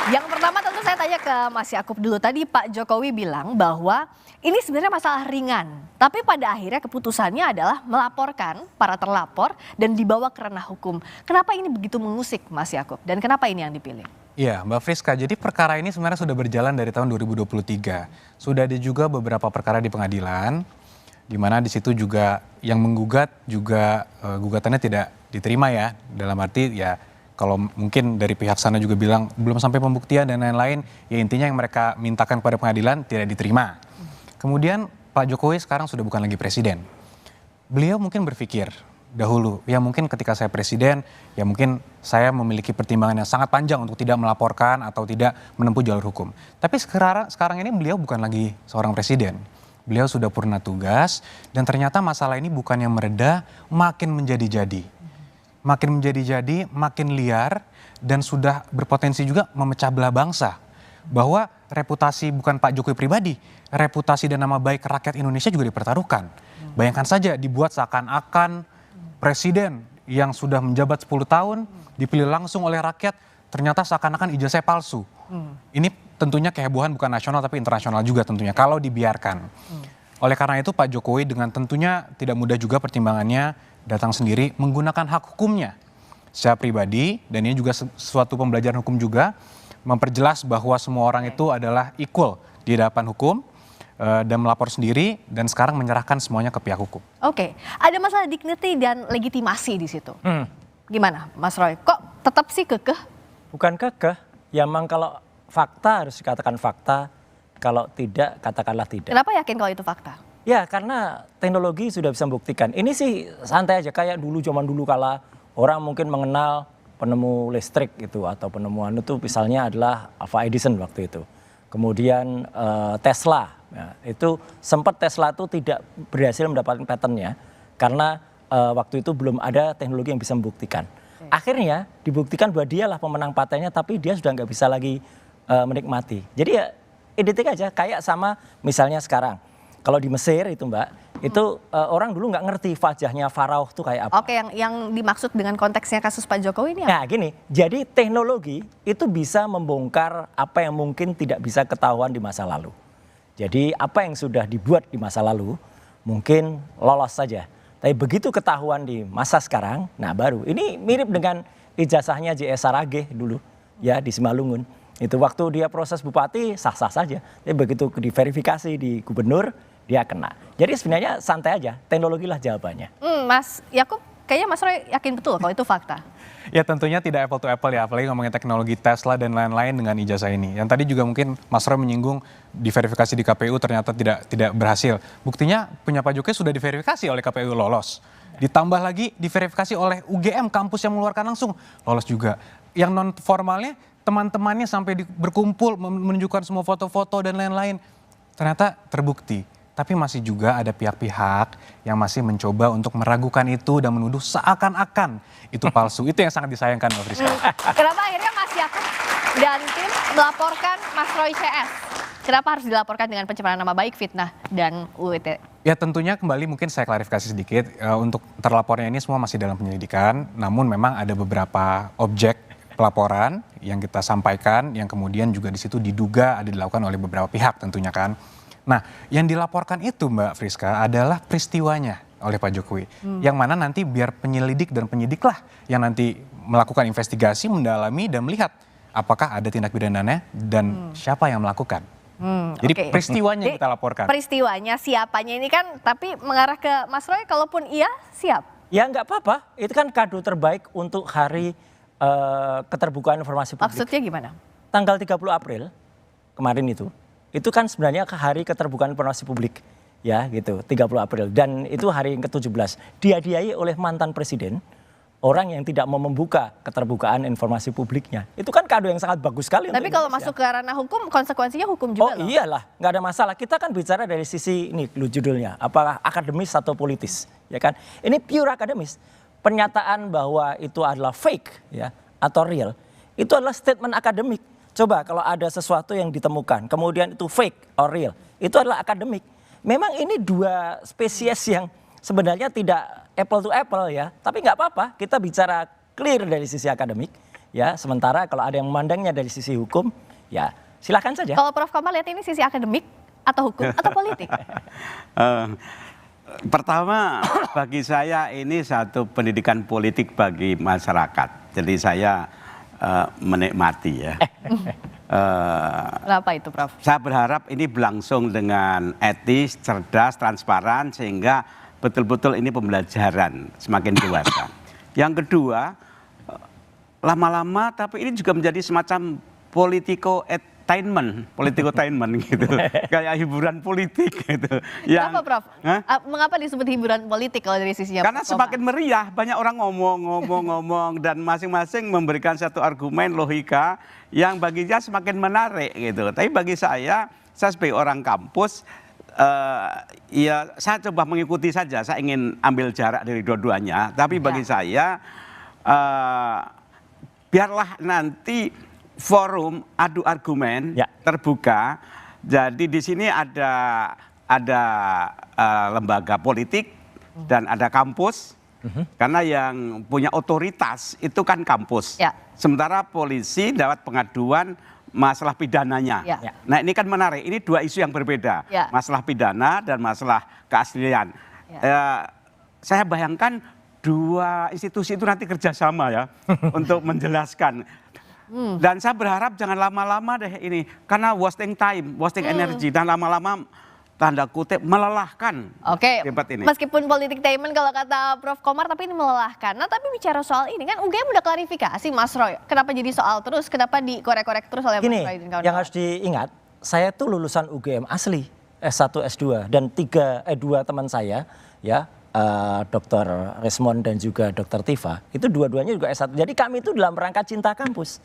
Yang pertama tentu saya tanya ke Mas Yakub dulu. Tadi Pak Jokowi bilang bahwa ini sebenarnya masalah ringan. Tapi pada akhirnya keputusannya adalah melaporkan para terlapor dan dibawa ke ranah hukum. Kenapa ini begitu mengusik Mas Yakub? Dan kenapa ini yang dipilih? Iya, Mbak Friska, jadi perkara ini sebenarnya sudah berjalan dari tahun 2023. Sudah ada juga beberapa perkara di pengadilan, di mana di situ juga yang menggugat juga gugatannya tidak diterima ya. Dalam arti ya kalau mungkin dari pihak sana juga bilang belum sampai pembuktian dan lain-lain, ya intinya yang mereka mintakan kepada pengadilan tidak diterima. Kemudian Pak Jokowi sekarang sudah bukan lagi presiden. Beliau mungkin berpikir dahulu, ya mungkin ketika saya presiden, ya mungkin saya memiliki pertimbangan yang sangat panjang untuk tidak melaporkan atau tidak menempuh jalur hukum. Tapi sekarang ini beliau bukan lagi seorang presiden. Beliau sudah purna tugas dan ternyata masalah ini bukan yang mereda, makin menjadi-jadi. Makin menjadi-jadi, makin liar dan sudah berpotensi juga memecah belah bangsa. Bahwa reputasi bukan Pak Jokowi pribadi, reputasi dan nama baik rakyat Indonesia juga dipertaruhkan. Bayangkan saja dibuat seakan-akan presiden yang sudah menjabat 10 tahun dipilih langsung oleh rakyat, ternyata seakan-akan ijazah palsu. Ini tentunya kehebohan bukan nasional tapi internasional juga tentunya kalau dibiarkan. Oleh karena itu Pak Jokowi dengan tentunya tidak mudah juga pertimbangannya datang sendiri menggunakan hak hukumnya secara pribadi, dan ini juga suatu pembelajaran hukum juga, memperjelas bahwa semua orang itu adalah equal di hadapan hukum dan melapor sendiri dan sekarang menyerahkan semuanya ke pihak hukum. Oke, ada masalah dignity dan legitimasi di situ. Gimana Mas Roy? Kok tetap sih kekeh? Bukan kekeh, ya memang kalau fakta harus dikatakan fakta, kalau tidak katakanlah tidak. Kenapa yakin kalau itu fakta? Ya karena teknologi sudah bisa membuktikan. Ini sih santai aja kayak dulu zaman dulu kala orang mungkin mengenal penemu listrik gitu atau penemuan itu misalnya adalah Alva Edison waktu itu. Kemudian Tesla, ya, itu sempat Tesla itu tidak berhasil mendapatkan patentnya karena waktu itu belum ada teknologi yang bisa membuktikan. Akhirnya dibuktikan bahwa dialah pemenang patennya tapi dia sudah nggak bisa lagi menikmati. Jadi ya identik aja kayak sama misalnya sekarang. Kalau di Mesir itu Mbak, itu orang dulu nggak ngerti wajahnya Faraoh itu kayak apa. Oke, yang dimaksud dengan konteksnya kasus Pak Jokowi ini apa? Nah gini, jadi teknologi itu bisa membongkar apa yang mungkin tidak bisa ketahuan di masa lalu. Jadi apa yang sudah dibuat di masa lalu mungkin lolos saja. Tapi begitu ketahuan di masa sekarang, nah baru. Ini mirip dengan ijazahnya J.S. Saragih dulu ya di Simalungun. Itu waktu dia proses bupati sah-sah saja. Tapi begitu diverifikasi di gubernur, dia kena. Jadi sebenarnya santai aja, teknologi lah jawabannya. Mas Yakub, kayaknya Mas Roy yakin betul kalau itu fakta. Ya tentunya tidak apple to apple ya, apalagi ngomongin teknologi Tesla dan lain-lain dengan ijazah ini. Yang tadi juga mungkin Mas Roy menyinggung diverifikasi di KPU ternyata tidak berhasil. Buktinya punya Pak Jokowi sudah diverifikasi oleh KPU lolos. Ditambah lagi diverifikasi oleh UGM, kampus yang mengeluarkan langsung, lolos juga. Yang non formalnya teman-temannya sampai berkumpul menunjukkan semua foto-foto dan lain-lain. Ternyata terbukti. Tapi masih juga ada pihak-pihak yang masih mencoba untuk meragukan itu dan menuduh seakan-akan itu palsu. Itu yang sangat disayangkan Mbak Friska. Kenapa akhirnya Mas Yakub dan tim melaporkan Mas Roy CS? Kenapa harus dilaporkan dengan pencemaran nama baik, fitnah, dan UIT? Ya tentunya kembali mungkin saya klarifikasi sedikit. Untuk terlapornya ini semua masih dalam penyelidikan. Namun memang ada beberapa objek pelaporan yang kita sampaikan yang kemudian juga di situ diduga ada dilakukan oleh beberapa pihak tentunya kan. Nah yang dilaporkan itu Mbak Friska adalah peristiwanya oleh Pak Jokowi. Yang mana nanti biar penyelidik dan penyidik lah yang nanti melakukan investigasi, mendalami dan melihat apakah ada tindak pidananya dan siapa yang melakukan. Jadi peristiwanya yang kita laporkan. Peristiwanya, siapanya ini kan tapi mengarah ke Mas Roy, kalaupun iya siap. Ya nggak apa-apa, itu kan kado terbaik untuk hari keterbukaan informasi publik. Maksudnya gimana? Tanggal 30 April kemarin itu kan sebenarnya hari keterbukaan informasi publik ya gitu 30 April dan itu hari yang ke-17 dihadiahi oleh mantan presiden, orang yang tidak mau membuka keterbukaan informasi publiknya. Itu kan kado yang sangat bagus sekali. Tapi kalau masuk ke ranah hukum, konsekuensinya hukum juga loh. Oh iyalah, nggak ada masalah. Kita kan bicara dari sisi ini judulnya, apakah akademis atau politis, ya kan? Ini pure akademis. Pernyataan bahwa itu adalah fake ya atau real, itu adalah statement akademik. Coba kalau ada sesuatu yang ditemukan, kemudian itu fake or real, itu adalah akademik. Memang ini dua spesies yang sebenarnya tidak apple to apple ya, tapi nggak apa-apa. Kita bicara clear dari sisi akademik. ya. Sementara kalau ada yang memandangnya dari sisi hukum, ya silahkan saja. Kalau Prof Komar lihat ini sisi akademik atau hukum atau politik? Pertama, bagi saya ini satu pendidikan politik bagi masyarakat. Jadi saya menikmati ya. Kenapa itu, Prof? Saya berharap ini berlangsung dengan etis, cerdas, transparan, sehingga betul-betul ini pembelajaran semakin dewasa. Yang kedua, lama-lama tapi ini juga menjadi semacam politikotainment gitu, kayak hiburan politik gitu. Kenapa, Prof? Mengapa disebut hiburan politik kalau dari sisinya? Karena semakin meriah, banyak orang ngomong dan masing-masing memberikan satu argumen logika yang baginya semakin menarik gitu. Tapi bagi saya sebagai orang kampus, ya saya coba mengikuti saja. Saya ingin ambil jarak dari dua-duanya. Tapi bagi saya, biarlah nanti forum adu argumen terbuka. Jadi di sini ada lembaga politik dan ada kampus. Karena yang punya otoritas itu kan kampus. Sementara polisi dapat pengaduan masalah pidananya. Nah ini kan menarik, ini dua isu yang berbeda. Masalah pidana dan masalah keaslian. Saya bayangkan dua institusi itu nanti kerjasama ya untuk menjelaskan. Dan saya berharap jangan lama-lama deh ini. Karena wasting time, wasting energy. Dan lama-lama tanda kutip melelahkan. Oke, debat ini. Meskipun politik tainment kalau kata Prof Komar, tapi ini melelahkan. Nah tapi bicara soal ini kan UGM udah klarifikasi Mas Roy. Kenapa jadi soal terus, kenapa dikorek-korek terus oleh Mas Roy dan kawan-kawan? Yang harus diingat, saya tuh lulusan UGM asli, S1, S2. Dan dua teman saya, ya Dr. Resmond dan juga Dr. Tifa, itu dua-duanya juga S1. Jadi kami itu dalam rangka cinta kampus.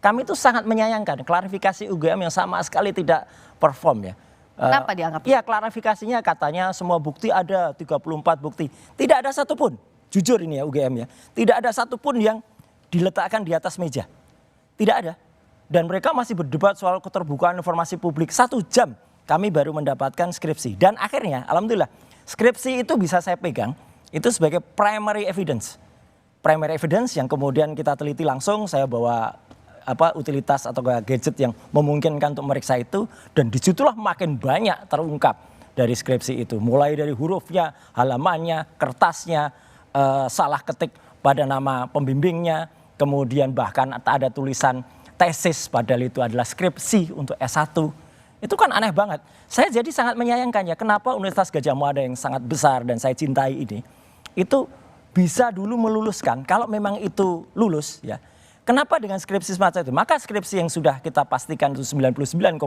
Kami itu sangat menyayangkan klarifikasi UGM yang sama sekali tidak perform ya. Kenapa dianggap? Iya, klarifikasinya katanya semua bukti ada, 34 bukti. Tidak ada satupun, jujur ini ya UGM ya, tidak ada satupun yang diletakkan di atas meja. Tidak ada. Dan mereka masih berdebat soal keterbukaan informasi publik. 1 jam kami baru mendapatkan skripsi. Dan akhirnya, alhamdulillah, skripsi itu bisa saya pegang, itu sebagai primary evidence. Primary evidence yang kemudian kita teliti langsung, saya bawa utilitas atau gadget yang memungkinkan untuk meriksa itu, dan disitulah makin banyak terungkap dari skripsi itu, mulai dari hurufnya, halamannya, kertasnya, salah ketik pada nama pembimbingnya, kemudian bahkan ada tulisan tesis padahal itu adalah skripsi untuk S1. Itu kan aneh banget. Saya jadi sangat menyayangkannya, kenapa Universitas Gadjah Mada yang sangat besar dan saya cintai ini, itu bisa dulu meluluskan, kalau memang itu lulus ya. Kenapa dengan skripsi semacam itu? Maka skripsi yang sudah kita pastikan itu 99,9%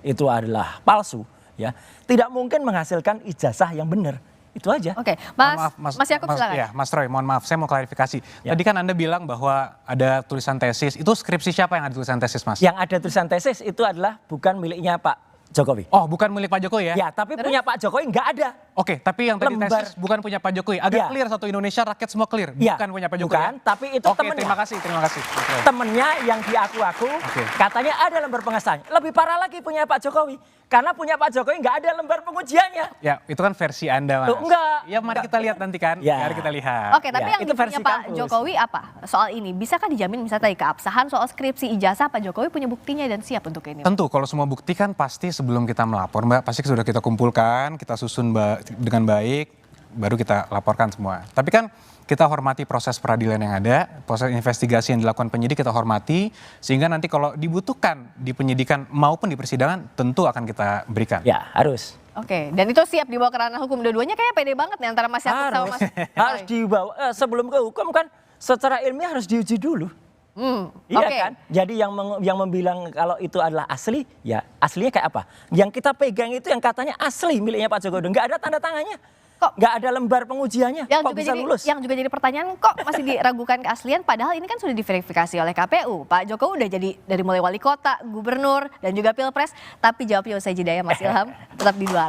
itu adalah palsu, ya. Tidak mungkin menghasilkan ijazah yang benar. Itu aja. Oke, Mas Yakub silakan. Ya, Mas Roy, mohon maaf, saya mau klarifikasi. Tadi kan Anda bilang bahwa ada tulisan tesis. Itu skripsi siapa yang ada tulisan tesis, Mas? Yang ada tulisan tesis itu adalah bukan miliknya Pak Jokowi. Oh, bukan milik Pak Jokowi ya? Ya, tapi punya Pak Jokowi nggak ada. Oke, tapi yang tadi tesis bukan punya Pak Jokowi. Agak clear, satu Indonesia rakyat semua clear. Bukan punya Pak Jokowi. Bukan, tapi itu temennya. Terima kasih. Temennya yang diaku-aku, katanya ada lembar pengesahan. Lebih parah lagi punya Pak Jokowi. Karena punya Pak Jokowi nggak ada lembar pengujiannya. Ya, itu kan versi Anda, Mas. Enggak. Ya, mari kita lihat nanti kan. Ya. Mari kita lihat. Oke, tapi yang itu dipunya versi Pak kampus. Jokowi apa? Soal ini, bisakah dijamin misalnya tadi keabsahan soal skripsi ijazah Pak Jokowi punya buktinya dan siap untuk ini? Tentu, kalau semua bukti kan pasti sebelum kita melapor, Mbak, pasti sudah kita kumpulkan, kita susun dengan baik, baru kita laporkan semua. Tapi kan kita hormati proses peradilan yang ada, proses investigasi yang dilakukan penyidik kita hormati, sehingga nanti kalau dibutuhkan di penyidikan maupun di persidangan tentu akan kita berikan. Ya, harus. Oke, dan itu siap dibawa ke ranah hukum. Dua-duanya kayak pede banget nih antara Mas Yakub sama Mas Harus dibawa, sebelum ke hukum kan secara ilmiah harus diuji dulu. Iya kan? Jadi yang membilang kalau itu adalah asli, ya aslinya kayak apa? Yang kita pegang itu yang katanya asli miliknya Pak Jokowi, nggak ada tanda tangannya. Kok nggak ada lembar pengujiannya? Kok bisa lulus? Yang juga jadi pertanyaan, kok masih diragukan keaslian padahal ini kan sudah diverifikasi oleh KPU. Pak Jokowi udah jadi dari mulai wali kota, gubernur, dan juga pilpres. Tapi jawabnya usai jeda ya Mas Ilham, tetap di luar.